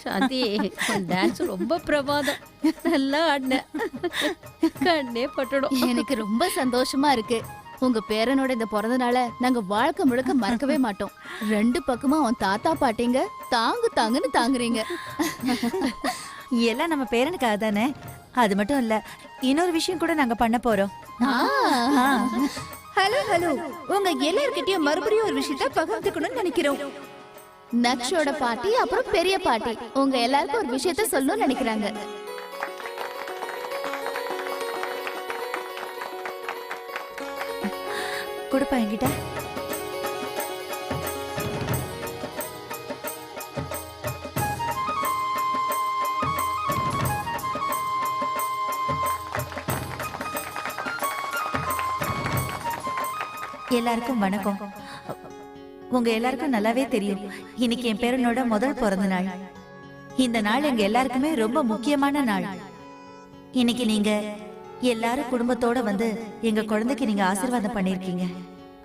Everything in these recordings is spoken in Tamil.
சாந்தி டான்ஸ் ரொம்ப பிரமாதம். நல்லா ஆடின. கண்ணே பட்டுடும். எனக்கு ரொம்ப சந்தோஷமா இருக்கு. உங்க பேரனோட இந்த பிறந்த நாளை நாங்க வாழ்க்கை முழுக்க மறக்கவே மாட்டோம். ரெண்டு பக்கமா அவன் தாத்தா பாட்டிங்க தாங்கு தாங்குன்னு தாங்குறீங்க. எல்லாம் நம்ம பேரனுக்காக தானே. அது மட்டும் இல்ல, இன்னொரு விஷயம் கூட நாங்க பண்ண போறோம். ஹலோ ஹலோ, உங்க எல்லார்கிட்டயும் மறுபடியும் ஒரு விஷயத்த பகிர்ந்துக்கணும்னு நினைக்கிறோம். நக்ஷோட பாட்டி அப்புறம் பெரிய பாட்டி உங்க எல்லாருக்கும் ஒரு விஷயத்த சொல்லணும்னு நினைக்கிறாங்க. கொடுப்பா என்கிட்ட. எல்லாருக்கும் வணக்கம். உங்க எல்லாருக்கும் நல்லாவே தெரியும், இன்னைக்கு என் பேரனோட முதல் பிறந்த நாள். இந்த நாள் எங்க எல்லாருக்குமே ரொம்ப முக்கியமான நாள். இன்னைக்கு நீங்க எல்லாரும் குடும்பத்தோட வந்து எங்க குழந்தைக்கு நீங்க ஆசீர்வாதம் பண்ணிருக்கீங்க.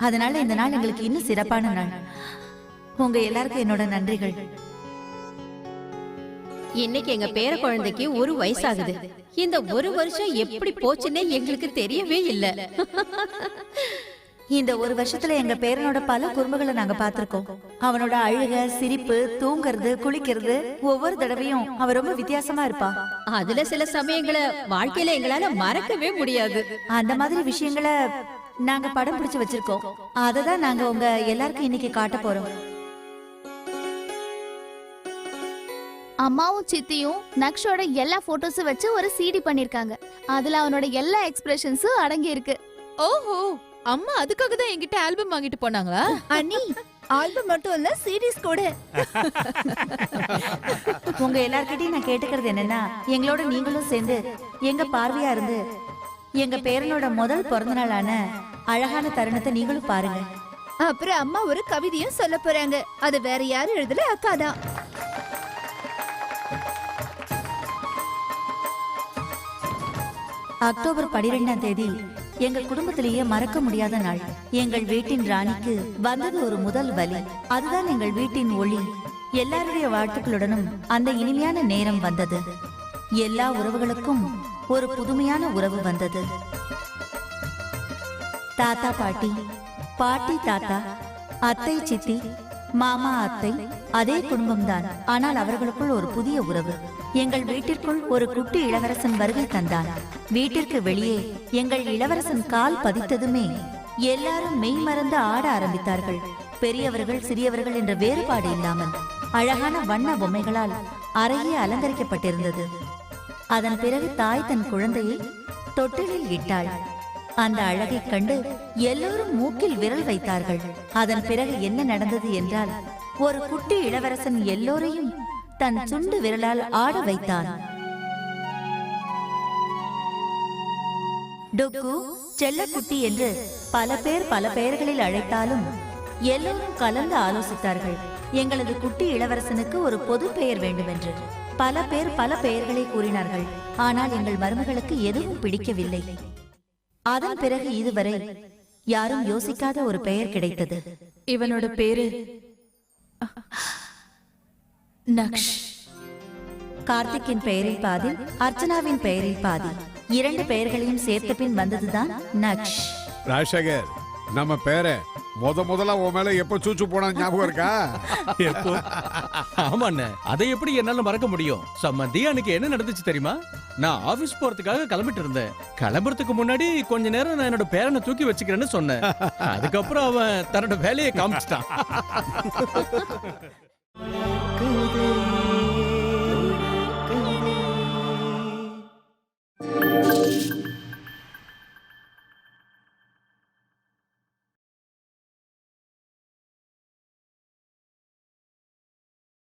அதனால இந்த நாள் எங்களுக்கு இன்னும் சிறப்பான நாள். உங்க எல்லாருக்கும் என்னோட நன்றிகள். இன்னைக்கு எங்க பேர குழந்தைக்கு 1 வயசாகுது. இந்த 1 வருஷம் எப்படி போச்சுன்னே எங்களுக்கு தெரியவே இல்ல. இந்த 1 வருஷத்துல எங்க பேரனோட பல குறும்புகளை நாங்க பாத்திருக்கோம். அவனோட அழுக, சிரிப்பு, தூங்குறது, குளிக்கிறது, ஒவ்வொரு தடவையும் அவ ரொம்ப வித்தியாசமா இருப்பா. அதுல சில சமயங்களை வாழ்க்கையில எங்களால மறக்கவே முடியாது. அந்த மாதிரி விஷயங்களை நாங்க படம் பிடிச்சு வச்சிருக்கோம். அததான் நாங்க உங்க எல்லாருக்கும் இன்னைக்கு காட்ட போறோம். அம்மாவும் சித்தியும் நக்ஷோட எல்லா போட்டோஸும் வச்சு ஒரு சிடி பண்ணிருக்காங்க. அதுல அவனோட எல்லா எக்ஸ்பிரஷன்ஸும் அடங்கி இருக்கு. ஓஹோ, அம்மா அதுக்காக தான் என்கிட்ட ஆல்பம் வாங்கிட்டு போனாங்களா? அண்ணி, ஆல்பம் மட்டும் இல்ல, சீரிஸ் கூட. உங்க எல்லார்கிட்டயும் நான் கேட்டுக்கிறது என்னன்னா, எங்களோட நீங்களும் சேர்ந்து எங்க பார்வையா இருந்து எங்க பேரனோட முதல் பிறந்த நாளான அழகான தருணத்தை நீங்களும் பாருங்க. அப்புறம் அம்மா ஒரு கவிதையும் சொல்ல போறாங்க. அது வேற யாரும் எழுதல, அக்கா தான். அக்டோபர் 12ஆம் தேதி எங்க குடும்பத்திலேயே மறக்க முடியாத நாள். எங்கள் வீட்டின் ராணிக்கு வந்தது ஒரு முதல் வலி. அதுதான் எங்கள் வீட்டின் ஒளி. எல்லாருடைய வாழ்த்துக்களுடனும் அந்த இனிமையான நேரம் வந்தது. எல்லா உறவுகளுக்கும் ஒரு புதுமையான உறவு வந்தது. தாத்தா பாட்டி, பாட்டி தாத்தா, அத்தை சித்தி, மாமா அத்தை, அதே குடும்பம்தான். ஆனால் அவர்களுக்குள் ஒரு புதிய உறவு. எங்கள் வீட்டிற்குள் ஒரு குட்டி இளவரசன் வருகை தந்தான். வீட்டிற்கு வெளியே எங்கள் இளவரசன் கால் பதித்ததுமே எல்லாரும் மெய் மறந்து ஆட ஆரம்பித்தார்கள். பெரியவர்கள் சிறியவர்கள் என்ற வேறுபாடு இல்லாமல் அழகான வண்ண பொம்மைகளால் அறையே அலங்கரிக்கப்பட்டிருந்தது. அதன் பிறகு தாய் தன் குழந்தையை தொட்டிலில் இட்டாள். அந்த அழகை கண்டு எல்லோரும் மூக்கில் விரல் வைத்தார்கள். அதன் பிறகு என்ன நடந்தது என்றால், ஒரு குட்டி இளவரசன் எல்லோரையும் தன் சுண்டு விரலால் ஆட வைத்தான். டொக்கு, செல்லக்குட்டி என்று பல பேர் பல பெயர்களில் அழைத்தாலும் எல்லோரும் கலந்து ஆலோசித்தார்கள். எங்களது குட்டி இளவரசனுக்கு ஒரு பொது பெயர் வேண்டுமென்று பல பேர் பல பெயர்களை கூறினார்கள். ஆனால் எங்கள் மருமகளுக்கு எதுவும் பிடிக்கவில்லை. அதன் பிறகு இதுவரை யாரும் யோசிக்காத ஒரு பெயர் கிடைத்தது. இவனோட பேரு நக்ஷ். கார்த்திக்கின் பெயரில் பாதி, அர்ச்சனாவின் பெயரில் பாதி, 2 பெயர்களையும் சேர்த்த பின் வந்ததுதான் நக்ஷ். ராஜசேகர், நம்ம பேரை முதல்ல உன் மேல எப்ப சூச்சு போனா ஞாபகம் இருக்கா? ஆமாண்ணே, அதை எப்படி என்னால மறக்க முடியும்? சம்மந்தி, அன்னைக்கு என்ன நடந்துச்சு தெரியுமா? நான் ஆபீஸ் போறதுக்காக கிளம்பிட்டு இருந்தேன். கிளம்புறதுக்கு முன்னாடி கொஞ்ச நேரம் நான் என்னோட பேரனை தூக்கி வச்சுக்கிறேன்னு சொன்னேன். அதுக்கப்புறம் அவன் தன்னோட வேலையை காமிச்சிட்டான்.